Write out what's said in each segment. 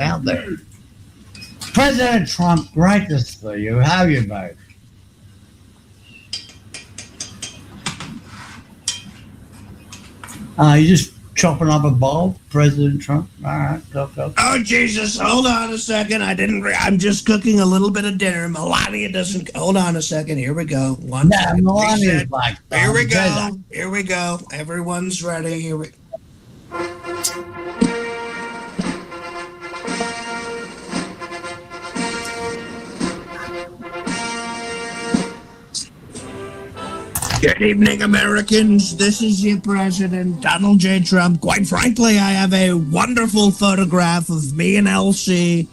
out there. President Trump, great to see you. How you, mate? You just chopping up a bowl, President Trump. All right, go. Oh, Jesus, hold on a second. I'm just cooking a little bit of dinner. Melania doesn't... Hold on a second. Here we go. One second. Melania's like... Here we go. Here we go. Everyone's ready. Here we... Good evening, Americans. This is your president, Donald J. Trump. Quite frankly, I have a wonderful photograph of me and Elsie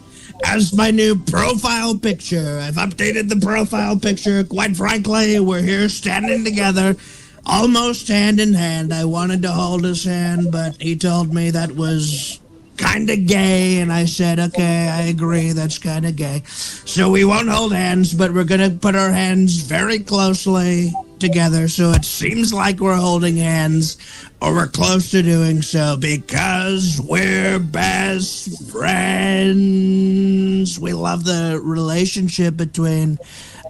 as my new profile picture. I've updated the profile picture. Quite frankly, we're here standing together, almost hand in hand. I wanted to hold his hand, but he told me that was kind of gay, and I said, okay, I agree, that's kind of gay. So we won't hold hands, but we're going to put our hands very closely together so it seems like we're holding hands, or we're close to doing so, because we're best friends. We love the relationship between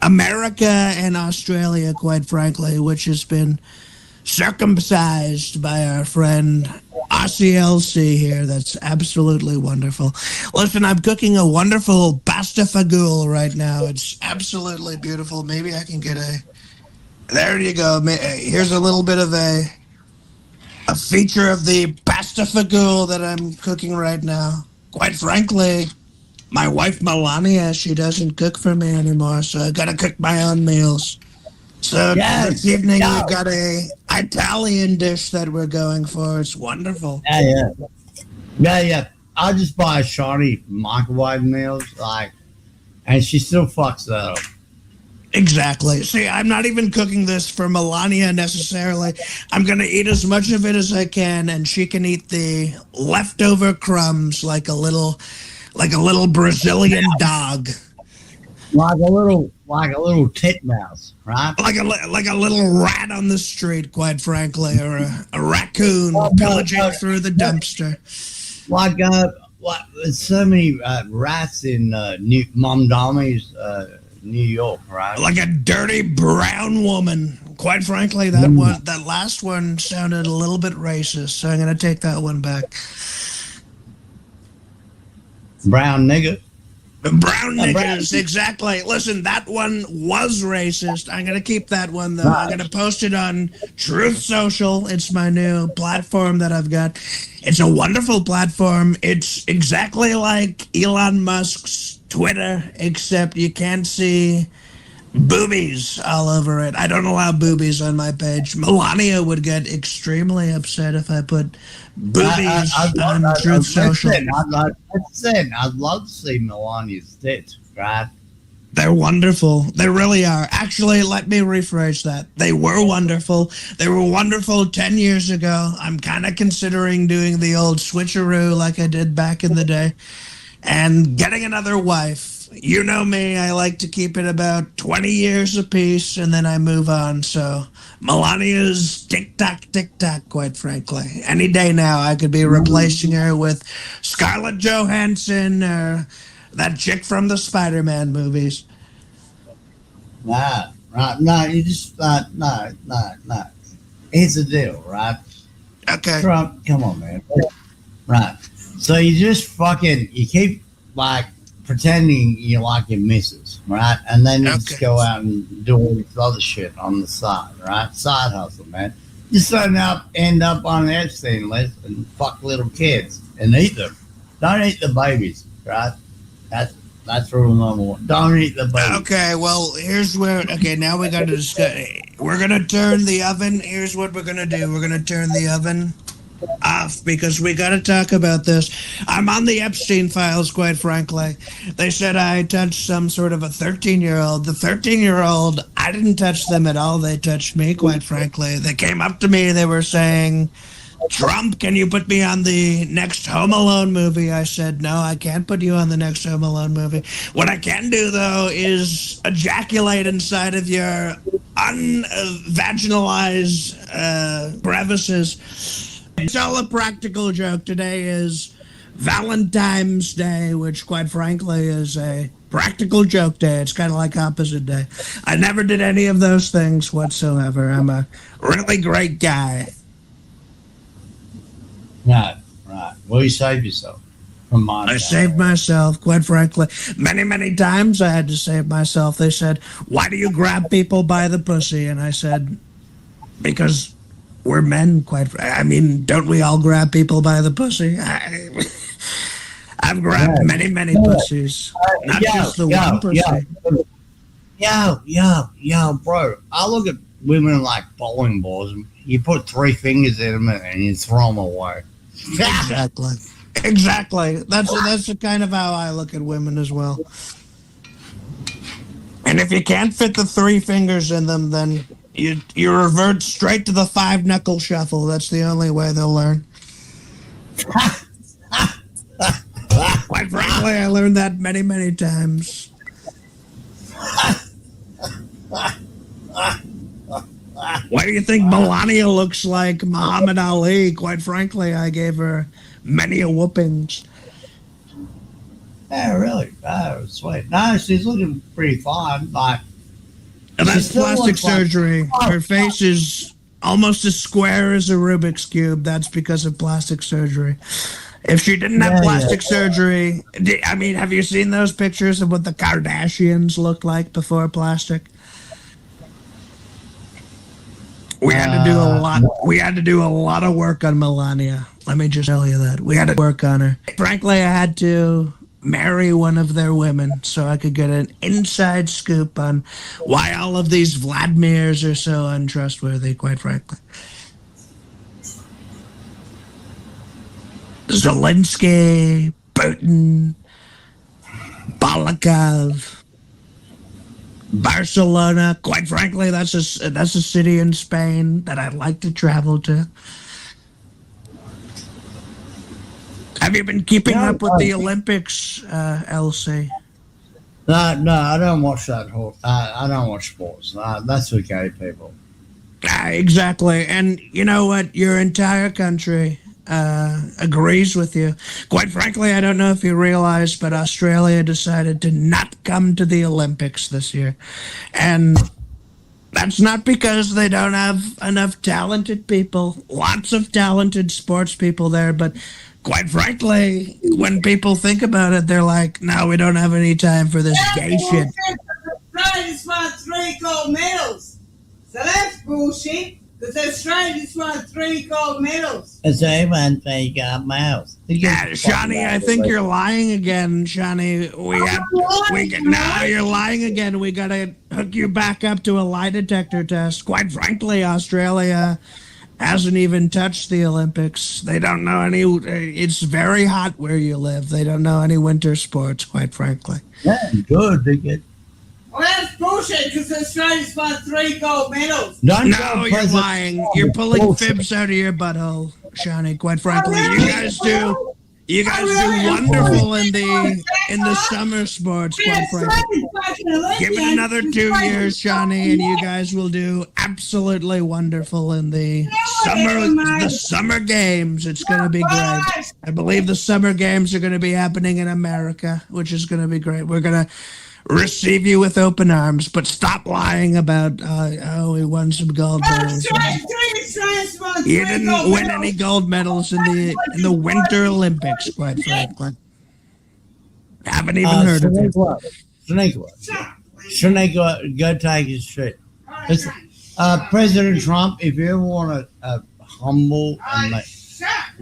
America and Australia, quite frankly, which has been circumcised by our friend Aussie LC here. That's absolutely wonderful. Listen, I'm cooking a wonderful pasta fagoule right now. It's absolutely beautiful. Maybe I can get a... There you go. Here's a little bit of a feature of the pasta fagoule that I'm cooking right now. Quite frankly, my wife Melania, she doesn't cook for me anymore, so I gotta cook my own meals. So this evening we've got a Italian dish that we're going for. It's wonderful. Yeah. I'll just buy a shoddy microwave meals, and she still fucks that up. Exactly. See, I'm not even cooking this for Melania necessarily. I'm going to eat as much of it as I can, and she can eat the leftover crumbs like a little Brazilian dog. Like a little titmouse, right? Like a little rat on the street, quite frankly, or a raccoon pillaging through the dumpster. There's so many rats in Momdami's New York, right? Like a dirty brown woman. Quite frankly, that last one sounded a little bit racist, so I'm going to take that one back. Brown nigger. Brown niggers, exactly. Listen, that one was racist. I'm going to keep that one, though. I'm going to post it on Truth Social. It's my new platform that I've got. It's a wonderful platform. It's exactly like Elon Musk's Twitter, except you can't see boobies all over it. I don't allow boobies on my page. Melania would get extremely upset if I put boobies on Truth Social. I'd love to see Melania's tits, right? They're wonderful. They really are. Actually, let me rephrase that. They were wonderful. They were wonderful 10 years ago. I'm kind of considering doing the old switcheroo like I did back in the day and getting another wife. You know me, I like to keep it about 20 years apiece, and then I move on. So Melania's tick-tock, quite frankly. Any day now, I could be replacing her with Scarlett Johansson or that chick from the Spider-Man movies. No, you just, no. Here's the deal, right? Okay. Trump, come on, man. Right. So you keep, pretending you like your missus, right? And then you just go out and do all this other shit on the side, right? Side hustle, man. Just end up on the Epstein list and fuck little kids and eat them. Don't eat the babies, right? That's rule number one. Don't eat the babies. Okay, well, here's where... Okay, now we got to discuss... We're going to turn the oven... Here's what we're going to do. We're going to turn the oven off because we got to talk about this. I'm on the Epstein files, quite frankly. They said I touched some sort of a 13-year-old. The 13-year-old, I didn't touch them at all. They touched me, quite frankly. They came up to me. They were saying, Trump, can you put me on the next Home Alone movie? I said, no, I can't put you on the next Home Alone movie. What I can do, though, is ejaculate inside of your unvaginalized crevices. It's all a practical joke. Today is Valentine's Day, which quite frankly is a practical joke day. It's kind of like opposite day. I never did any of those things whatsoever. I'm a really great guy. Right. Well, you saved yourself from mine. I saved myself, quite frankly. Many times I had to save myself. They said, "Why do you grab people by the pussy?" And I said, "Because we're men, I mean, don't we all grab people by the pussy?" I've grabbed many pussies. Not just the one pussy. Yo, bro. I look at women like bowling balls. You put 3 fingers in them and you throw them away. Exactly. That's the kind of how I look at women as well. And if you can't fit the 3 fingers in them, then you revert straight to the 5-knuckle shuffle. That's the only way they'll learn. Quite frankly, I learned that many times. Why do you think Melania looks like Muhammad Ali? Quite frankly, I gave her many a whoopings. Yeah, really? Oh, sweet. No, she's looking pretty fine. Like, and that's plastic surgery. Her face is almost as square as a Rubik's Cube. That's because of plastic surgery. If she didn't have plastic surgery, I mean, have you seen those pictures of what the Kardashians looked like before plastic? We had to do a lot. We had to do a lot of work on Melania. Let me just tell you that. We had to work on her. Frankly, I had to marry one of their women so I could get an inside scoop on why all of these Vladimirs are so untrustworthy, quite frankly. Zelensky, Putin, Balakov, Barcelona. Quite frankly, that's a city in Spain that I'd like to travel to. Have you been keeping up with the Olympics, LC? No, I don't watch that whole. I don't watch sports. That's for gay people. Exactly, and you know what? Your entire country agrees with you. Quite frankly, I don't know if you realize, but Australia decided to not come to the Olympics this year. And that's not because they don't have enough talented people, lots of talented sports people there, but quite frankly, when people think about it, they're like, no, we don't have any time for this gay shit. Australia's won 3 gold medals. So that's bullshit. Because Australia's won 3 gold medals. It's a 3 gold medals. Yeah, Shawnee, I think you're lying again, Shawnee. Now you're lying again. We gotta hook you back up to a lie detector test. Quite frankly, Australia hasn't even touched the Olympics. They don't know any. It's very hot where you live. They don't know any winter sports, quite frankly. Yeah, good. They get. Well, that's bullshit because Australia's won 3 gold medals. No, you're lying. You're pulling fibs out of your butthole, Shawnee. Quite frankly, you guys do. You guys do wonderful in the summer sports, quite frankly. Give it another 2 years, Shawnee, and you guys will do absolutely wonderful in the summer games. It's going to be great. I believe the summer games are going to be happening in America, which is going to be great. We're going to receive you with open arms, but stop lying about we won some gold medals. You didn't win any gold medals in the Winter Olympics, quite frankly. Haven't even heard of it. Shaniqua, go take his shit. Listen, President Trump, if you ever want a humble and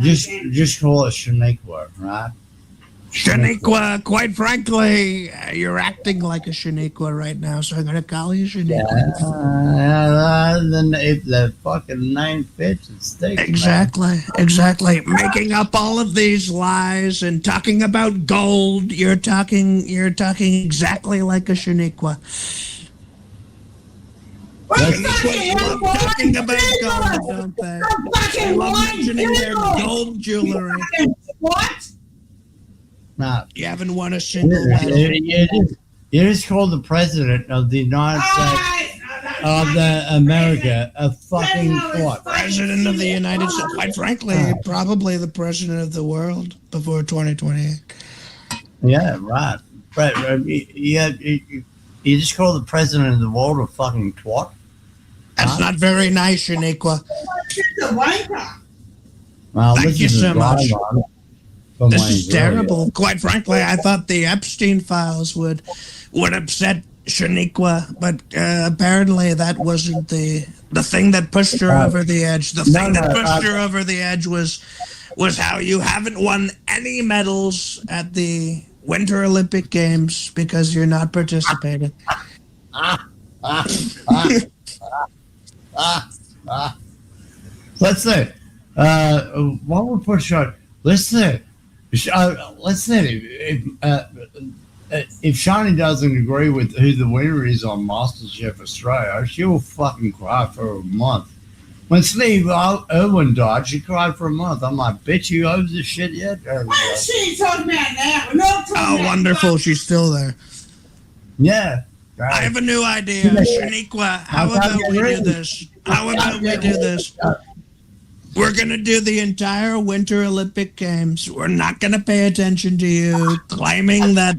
just call it Shaniqua, right? Shaniqua, quite frankly, you're acting like a Shaniqua right now, so I'm going to call you Shaniqua. Then if the fucking name fits, it sticks. Exactly. Making up all of these lies and talking about gold. You're talking exactly like a Shaniqua. Shaniquas love talking about gold, don't they? They love mentioning their gold jewelry. What? No. You haven't won a single medal. You just called the president of the United States of America a fucking what? president of the United States. Quite frankly, probably the president of the world before 2028. Yeah, right. But you just call the president of the world a fucking twat? That's not very nice, Shaniqua. She's a wanker. Well, Thank you so much. From This Wayne's is terrible. Quite frankly, I thought the Epstein files would upset Shaniqua, but apparently that wasn't the thing that pushed her over the edge. The thing that pushed her over the edge was how you haven't won any medals at the Winter Olympic Games because you're not participating. Let's see. What we're pushing on. Let's see. Let's see. If Shani doesn't agree with who the winner is on MasterChef Australia, she'll fucking cry for a month. When Steve Irwin died, she cried for a month. I'm like, bitch, you over this shit yet? What is she talking about now? We're not talking Oh, about wonderful. She's still there. Yeah. Right. I have a new idea. Shaniqua, how about we do this? How about we do this? We're going to do the entire Winter Olympic Games. We're not going to pay attention to you claiming that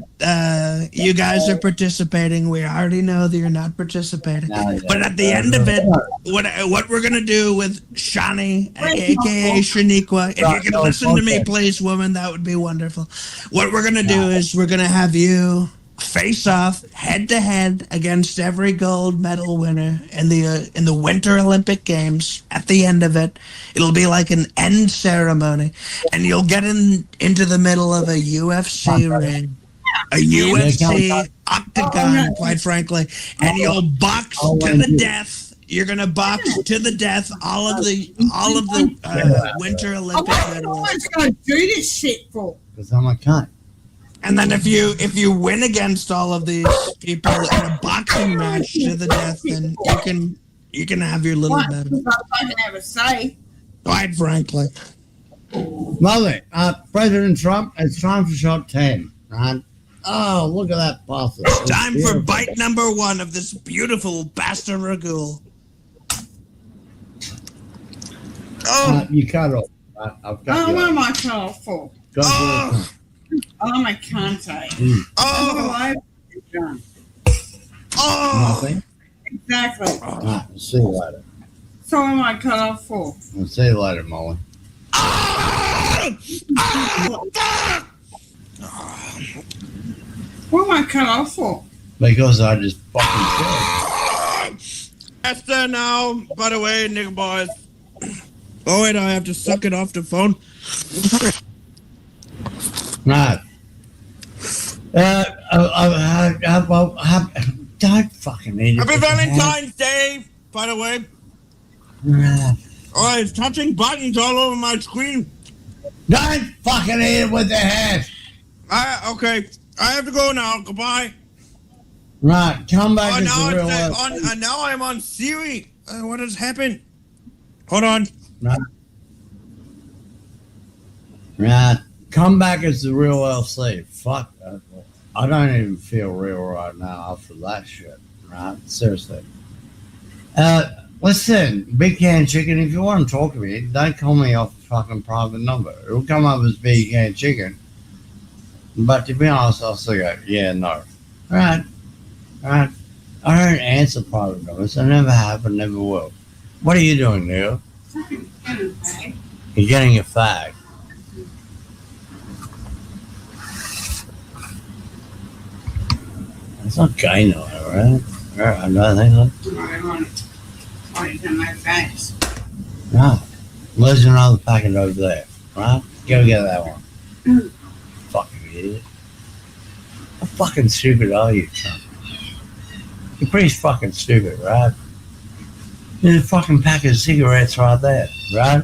you guys are participating. We already know that you're not participating. But at the end of it, what we're going to do with Shani, a.k.a. Shaniqua, if you can listen to me, please, woman, that would be wonderful. What we're going to do is we're going to have you face off head to head against every gold medal winner in the Winter Olympic Games. At the end of it, it'll be like an end ceremony, and you'll get into the middle of a UFC ring, a UFC octagon, quite frankly, and you'll box to the death. You're gonna box to the death all of the Winter Olympic medals. What's going to do this shit for? Because I'm a cunt. And then if you win against all of these people in a boxing match to the death, then you can have your little medal. I can have a say. Quite frankly. Mother, President Trump, it's time for shot 10. Right? Oh, look at that bastard. It's time for bite number 1 of this beautiful bastard ragout. Oh, you cut off. I've got What am I cut off for? Oh, I can't say. oh, oh. Nothing. Exactly. Right, we'll see you later. So what am I cut off for? We'll see you later, Molly. What am I cut off for? Because I just fucking said. That's there now. By the way, nigga boys. Oh wait, I have to suck it off the phone. Right. Don't fucking eat it. Happy Valentine's Day, by the way. Right. Oh, it's touching buttons all over my screen. Don't fucking eat it with the hand. Okay. I have to go now. Goodbye. Right, come back as now the real life. now I'm on Siri. What has happened? Hold on. Right. Come back as the real LC. Fuck that. I don't even feel real right now after that shit. Right? Seriously. Listen, Big Can Chicken, if you want to talk to me, don't call me off a fucking private number. It'll come up as Big Can Chicken. But to be honest, I'll still go, yeah, no. Right. I don't answer private numbers. I never have and never will. What are you doing, Neil? You're getting a fag. It's not gay now, right? I don't think so. No. There's another packet over there, right? Go get that one. Fucking idiot. How fucking stupid are you, son? You're pretty fucking stupid, right? There's a fucking packet of cigarettes right there, right?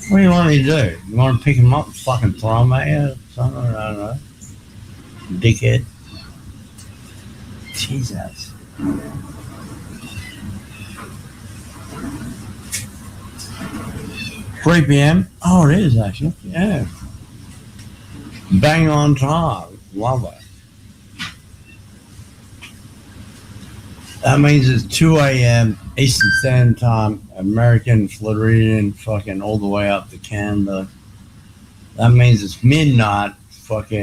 What do you want me to do? You want to pick them up and fucking throw them at you? Something? I don't know. Dickhead. Jesus. 3 p.m. Oh, it is actually. Yeah. Bang on time. Love it. That means it's 2 a.m. Eastern Standard Time, American, Floridian, fucking all the way up to Canada. That means it's midnight, fucking